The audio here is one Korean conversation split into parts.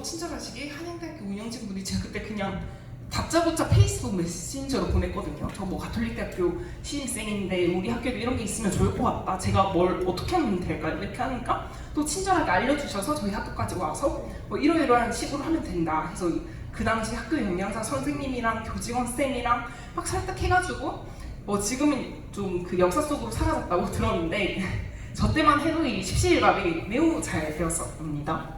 친절하시게 한양대학교 운영진분이 제가 그때 그냥 다짜고짜 페이스북 메신저로 보냈거든요. 저 뭐 가톨릭대학교 신입생인데 우리 학교도 이런 게 있으면 좋을 것 같다. 제가 뭘 어떻게 하면 될까요? 이렇게 하니까 또 친절하게 알려주셔서 저희 학교까지 와서 뭐 이러이러한 식으로 하면 된다 해서 그 당시 학교 영양사 선생님이랑 교직원 쌤이랑 막 설득해가지고 뭐 지금은 좀 그 역사 속으로 사라졌다고 들었는데 저 때만 해도 이 십시일반이 매우 잘 되었습니다.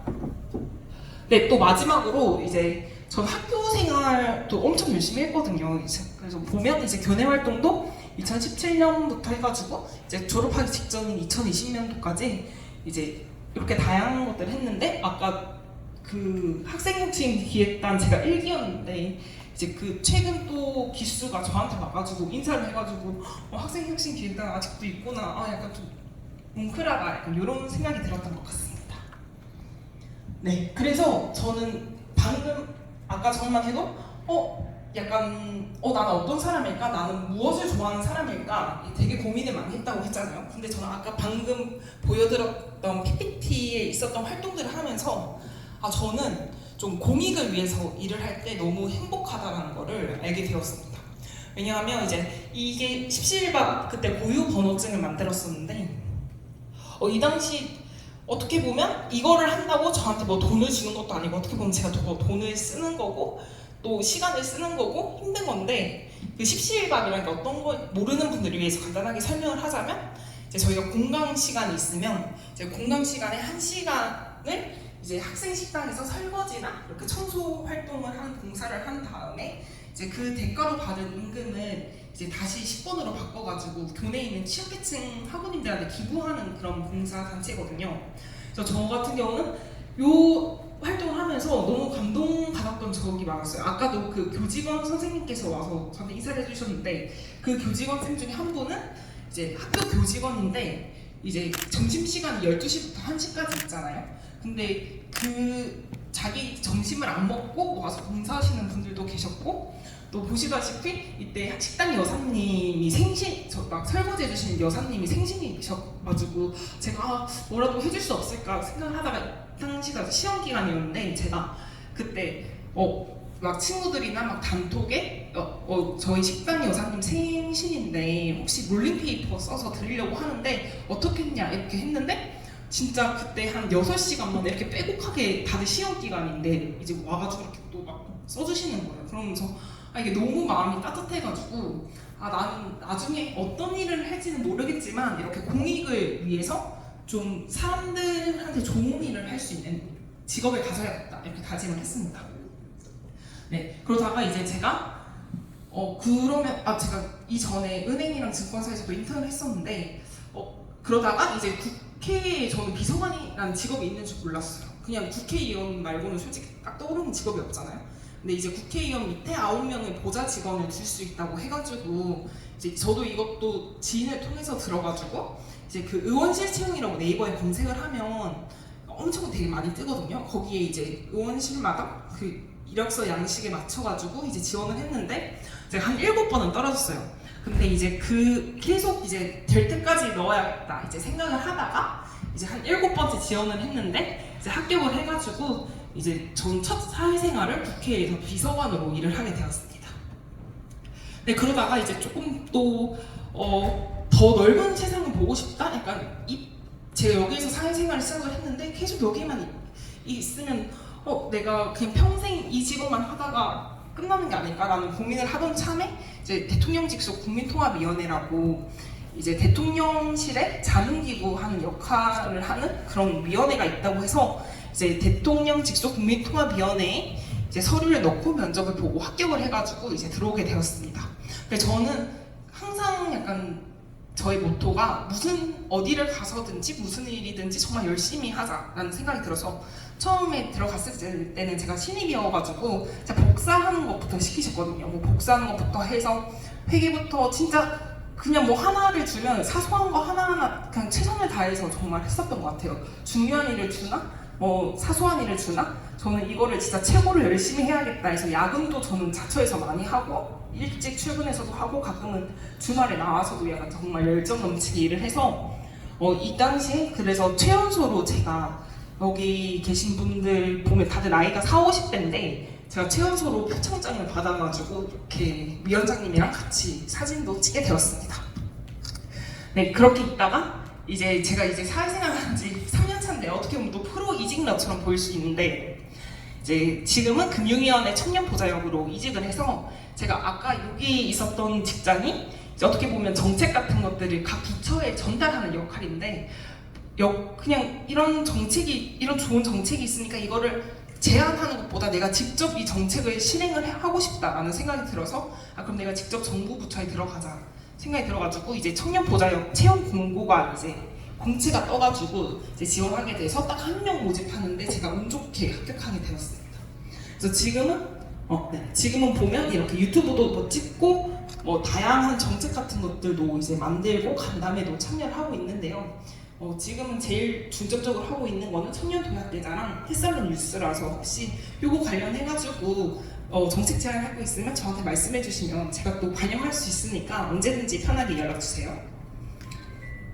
네, 또 마지막으로 이제 전 학교 생활도 엄청 열심히 했거든요. 이제 그래서 보면 이제 교내 활동도 2017년부터 해가지고 이제 졸업하기 직전인 2020년도까지 이제 이렇게 다양한 것들을 했는데 아까 그 학생혁신기획단 제가 1기였는데 이제 그 최근 또 기수가 저한테 와가지고 인사를 해가지고 학생혁신기획단 아직도 있구나. 약간 좀 뭉클하다 약간 이런 생각이 들었던 것 같습니다. 네, 그래서 저는 방금 아까 전만 해도 약간 나는 어떤 사람일까? 나는 무엇을 좋아하는 사람일까? 되게 고민을 많이 했다고 했잖아요. 근데 저는 아까 방금 보여드렸던 PPT에 있었던 활동들을 하면서 저는 좀 공익을 위해서 일을 할 때 너무 행복하다는 거를 알게 되었습니다. 왜냐하면 이제 이게 십시일반 그때 고유 번호증을 만들었었는데 이 당시 어떻게 보면 이거를 한다고 저한테 뭐 돈을 주는 것도 아니고 어떻게 보면 제가 더 돈을 쓰는 거고 또 시간을 쓰는 거고 힘든 건데 그 십시일반이라는 게 어떤 거 모르는 분들을 위해서 간단하게 설명을 하자면 이제 저희가 공강 시간이 있으면 이제 공강 시간에 1시간을 이제 학생 식당에서 설거지나 이렇게 청소 활동을 하는 봉사를 한 다음에 이제 그 대가로 받은 임금을 이제 다시 10번으로 바꿔가지고 교내에 있는 취약계층 학우님들한테 기부하는 그런 봉사 단체거든요. 그래서 저 같은 경우는 요 활동을 하면서 너무 감동받았던 적이 많았어요. 아까도 그 교직원 선생님께서 와서 저한테 인사를 해주셨는데 그 교직원 쌤 중에 한 분은 이제 학교 교직원인데 이제 점심시간이 12시부터 1시까지 있잖아요. 근데 그 자기 점심을 안 먹고 와서 봉사하시는 분들도 계셨고 또 보시다시피 이때 식당 여사님이 막 설거지 해주시는 여사님이 생신이셔가지고 제가 뭐라도 해줄 수 없을까 생각을 하다가 당시가 시험 기간이었는데 제가 그때 막 친구들이나 막 단톡에 저희 식당 여사님 생신인데 혹시 롤링페이퍼 써서 드리려고 하는데 어떻게 했냐 이렇게 했는데 진짜 그때 한 6시간만 이렇게 빼곡하게 다들 시험 기간인데 이제 와가지고 이렇게 또 막 써주시는 거예요. 그러면서 이게 너무 마음이 따뜻해가지고 나는 나중에 어떤 일을 할지는 모르겠지만 이렇게 공익을 위해서 좀 사람들한테 좋은 일을 할 수 있는 직업을 가져야겠다 이렇게 다짐을 했습니다. 네, 그러다가 이제 제가 그러면 제가 이전에 은행이랑 증권사에서도 인턴을 했었는데 그러다가 이제 국회에 저는 비서관이라는 직업이 있는 줄 몰랐어요. 그냥 국회의원 말고는 솔직히 딱 떠오르는 직업이 없잖아요. 근데 이제 국회의원 밑에 9명의 보좌 직원을 줄 수 있다고 해가지고 이제 저도 이것도 지인을 통해서 들어가지고 이제 그 의원실 채용이라고 네이버에 검색을 하면 엄청 되게 많이 뜨거든요. 거기에 이제 의원실마다 그 이력서 양식에 맞춰가지고 이제 지원을 했는데 제가 한 7번은 떨어졌어요. 근데 이제 그 계속 이제 될 때까지 넣어야겠다 이제 생각을 하다가 이제 한 7번째 지원을 했는데 이제 합격을 해가지고 이제 전 첫 사회생활을 국회에서 비서관으로 일을 하게 되었습니다. 네, 그러다가 이제 조금 또 더 넓은 세상을 보고 싶다? 약간 제가 여기에서 사회생활을 시작을 했는데 계속 여기만 있으면 내가 그냥 평생 이 직업만 하다가 끝나는 게 아닐까라는 고민을 하던 참에 이제 대통령 직속 국민통합위원회라고 이제 대통령실에 자문기구 하는 역할을 하는 그런 위원회가 있다고 해서 이제 대통령 직속 국민통합위원회에 이제 서류를 넣고 면접을 보고 합격을 해가지고 이제 들어오게 되었습니다. 근데 저는 항상 약간 저희 모토가 어디를 가서든지 무슨 일이든지 정말 열심히 하자라는 생각이 들어서 처음에 들어갔을 때는 제가 신입이어가지고 제가 복사하는 것부터 시키셨거든요. 뭐 복사하는 것부터 해서 회계부터 진짜 그냥 뭐 하나를 주면 사소한 거 하나하나 그냥 최선을 다해서 정말 했었던 것 같아요. 중요한 일을 주나? 뭐 사소한 일을 주나? 저는 이거를 진짜 최고로 열심히 해야겠다 해서 야근도 저는 자처해서 많이 하고 일찍 출근해서도 하고 가끔은 주말에 나와서도 약간 정말 열정 넘치게 일을 해서 이 당시에 그래서 최연소로 제가 여기 계신 분들 보면 다들 나이가 40, 50대인데 제가 최연소로 표창장을 받아가지고 이렇게 위원장님이랑 같이 사진도 찍게 되었습니다. 네, 그렇게 있다가 이제 제가 이제 사회생활 한지 3년 차인데 어떻게 보면 또 프로 이직러처럼 보일 수 있는데 이제 지금은 금융위원회 청년보좌역으로 이직을 해서 제가 아까 여기 있었던 직장이 이제 어떻게 보면 정책 같은 것들을 각 부처에 전달하는 역할인데 그냥 이런 좋은 정책이 있으니까 이거를 제안하는 것보다 내가 직접 이 정책을 실행을 하고 싶다라는 생각이 들어서 그럼 내가 직접 정부 부처에 들어가자 생각이 들어가지고 이제 청년보좌역 채용 공고가 이제 공지가 떠가지고 이제 지원하게 돼서 딱 한 명 모집하는데 제가 운 좋게 합격하게 되었습니다. 그래서 지금은 보면 이렇게 유튜브도 뭐 찍고 뭐 다양한 정책 같은 것들도 이제 만들고 간담회도 참여를 하고 있는데요. 지금은 제일 중점적으로 하고 있는 거는 청년도약대자랑 햇살론 뉴스라서 혹시 요거 관련해가지고 정책 제안하고 있으면 저한테 말씀해 주시면 제가 또 반영할 수 있으니까 언제든지 편하게 연락 주세요.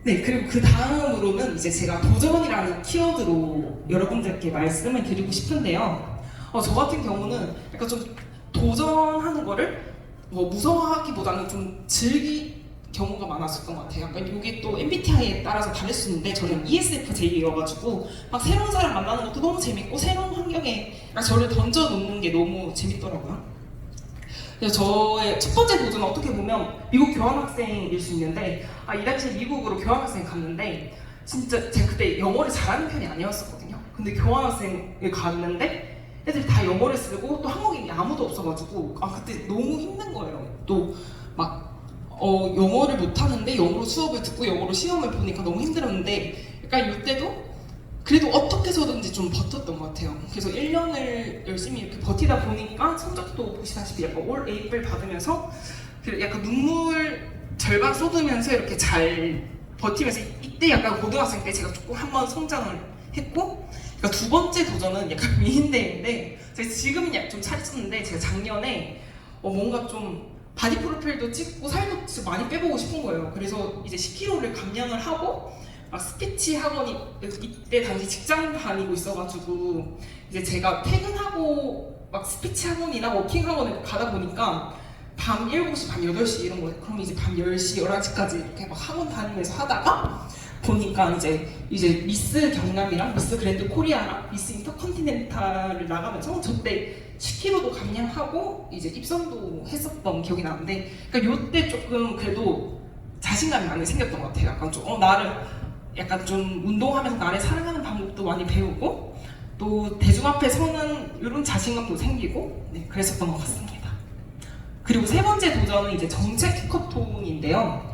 네, 그리고 그 다음으로는 이제 제가 도전이라는 키워드로 여러분들께 말씀을 드리고 싶은데요. 저 같은 경우는 약간 좀 도전하는 거를 뭐 무서워하기보다는 좀 경우가 많았었던 것 같아요. 그러니까 이게 또 MBTI에 따라서 다를 수 있는데 저는 ESFJ여가지고 막 새로운 사람 만나는 것도 너무 재밌고 새로운 환경에 저를 던져놓는 게 너무 재밌더라고요. 그래서 저의 첫 번째 도전은 어떻게 보면 미국 교환학생일 수 있는데 이 당시에 미국으로 교환학생 갔는데 진짜 제가 그때 영어를 잘하는 편이 아니었었거든요. 근데 교환학생을 갔는데 애들이 다 영어를 쓰고 또 한국인이 아무도 없어가지고 그때 너무 힘든 거예요. 또 막 영어를 못하는데 영어로 수업을 듣고 영어로 시험을 보니까 너무 힘들었는데 약간 이때도 그래도 어떻게 해서든지 좀 버텼던 것 같아요. 그래서 1년을 열심히 이렇게 버티다 보니까 성적도 보시다시피 약간 올 A뿔 받으면서 약간 눈물 절반 쏟으면서 이렇게 잘 버티면서 이때 약간 고등학생 때 제가 조금 한번 성장을 했고 그러니까 두 번째 도전은 약간 미인대인데 제가 지금은 좀 차렸었는데 제가 작년에 뭔가 좀 바디 프로필도 찍고 살도 진짜 많이 빼보고 싶은 거예요. 그래서 이제 10kg를 감량을 하고 스피치 학원이 이때 당시 직장 다니고 있어가지고 이제 제가 퇴근하고 스피치 학원이나 워킹 학원에 가다 보니까 밤 7시, 밤 8시 이런 거예요. 그럼 이제 밤 10시, 11시까지 이렇게 학원 다니면서 하다가 보니까 이제 미스 경남이랑 미스 그랜드 코리아랑 미스 인터컨티넨탈을 나가면서 저때 10kg도 감량하고 이제 입선도 했었던 기억이 나는데 그러니까 요때 조금 그래도 자신감이 많이 생겼던 것 같아요. 약간 좀 나를 약간 좀 운동하면서 나를 사랑하는 방법도 많이 배우고 또 대중 앞에 서는 이런 자신감도 생기고 그랬었던 것 같습니다. 그리고 세 번째 도전은 이제 정책 해커톤인데요.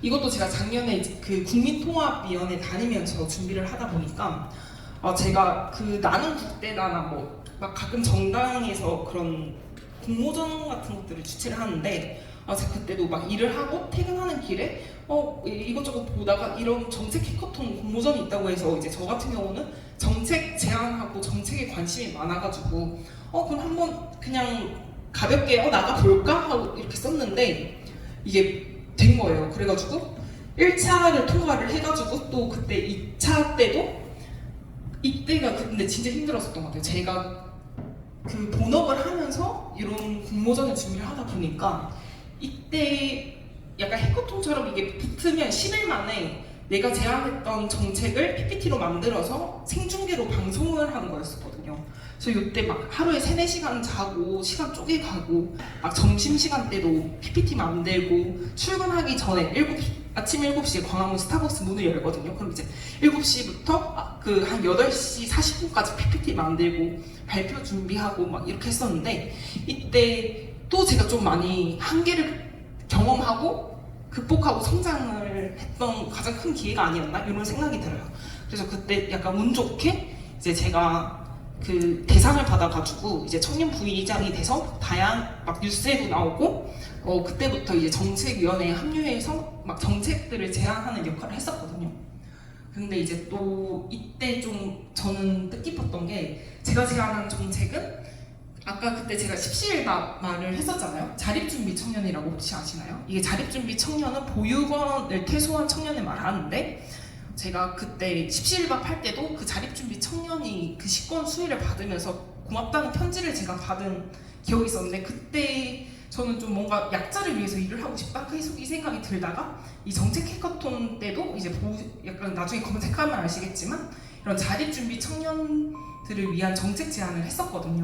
이것도 제가 작년에 그 국민통합위원회 다니면서 준비를 하다 보니까 제가 그 나는 국대다나 막 가끔 정당에서 그런 공모전 같은 것들을 주최를 하는데 제가 그때도 막 일을 하고 퇴근하는 길에 이것저것 보다가 이런 정책 해커톤 공모전이 있다고 해서 이제 저 같은 경우는 정책 제안하고 정책에 관심이 많아가지고 그럼 한번 그냥 가볍게 나가볼까? 하고 이렇게 썼는데 이게 된 거예요. 그래가지고 1차를 통과를 해가지고 또 그때 2차 때도 이때가 근데 진짜 힘들었었던 것 같아요. 제가 그 본업을 하면서 이런 공모전을 준비를 하다 보니까 이때 약간 해커톤처럼 이게 붙으면 10일 만에 내가 제안했던 정책을 PPT로 만들어서 생중계로 방송을 하는 거였었거든요. 그래서 이때 막 하루에 3-4시간 자고 시간 쪼개가고 막 점심시간 때도 PPT 만들고 출근하기 전에 아침 7시에 광화문 스타벅스 문을 열거든요. 그럼 이제 7시부터 그 한 8시 40분까지 PPT 만들고 발표 준비하고 막 이렇게 했었는데 이때 또 제가 좀 많이 한계를 경험하고 극복하고 성장을 했던 가장 큰 기회가 아니었나 이런 생각이 들어요. 그래서 그때 약간 운 좋게 이제 제가 그 대상을 받아가지고 이제 청년 부의장이 돼서 막 뉴스에도 나오고 그때부터 이제 정책위원회에 합류해서 막 정책들을 제안하는 역할을 했었거든요. 근데 이제 또 이때 좀 저는 뜻깊었던 게 제가 제안한 정책은 아까 그때 제가 십시일 말을 했었잖아요. 자립준비 청년이라고 혹시 아시나요? 이게 자립준비 청년은 보육원을 퇴소한 청년을 말하는데 제가 그때 십시일반 할 때도 그 자립준비 청년이 그 식권 수혜를 받으면서 고맙다는 편지를 제가 받은 기억이 있었는데, 그때 저는 좀 뭔가 약자를 위해서 일을 하고 싶다 계속 이 생각이 들다가 이 정책 해커톤 때도 이제 약간 나중에 검색하면 아시겠지만 이런 자립준비 청년들을 위한 정책 제안을 했었거든요.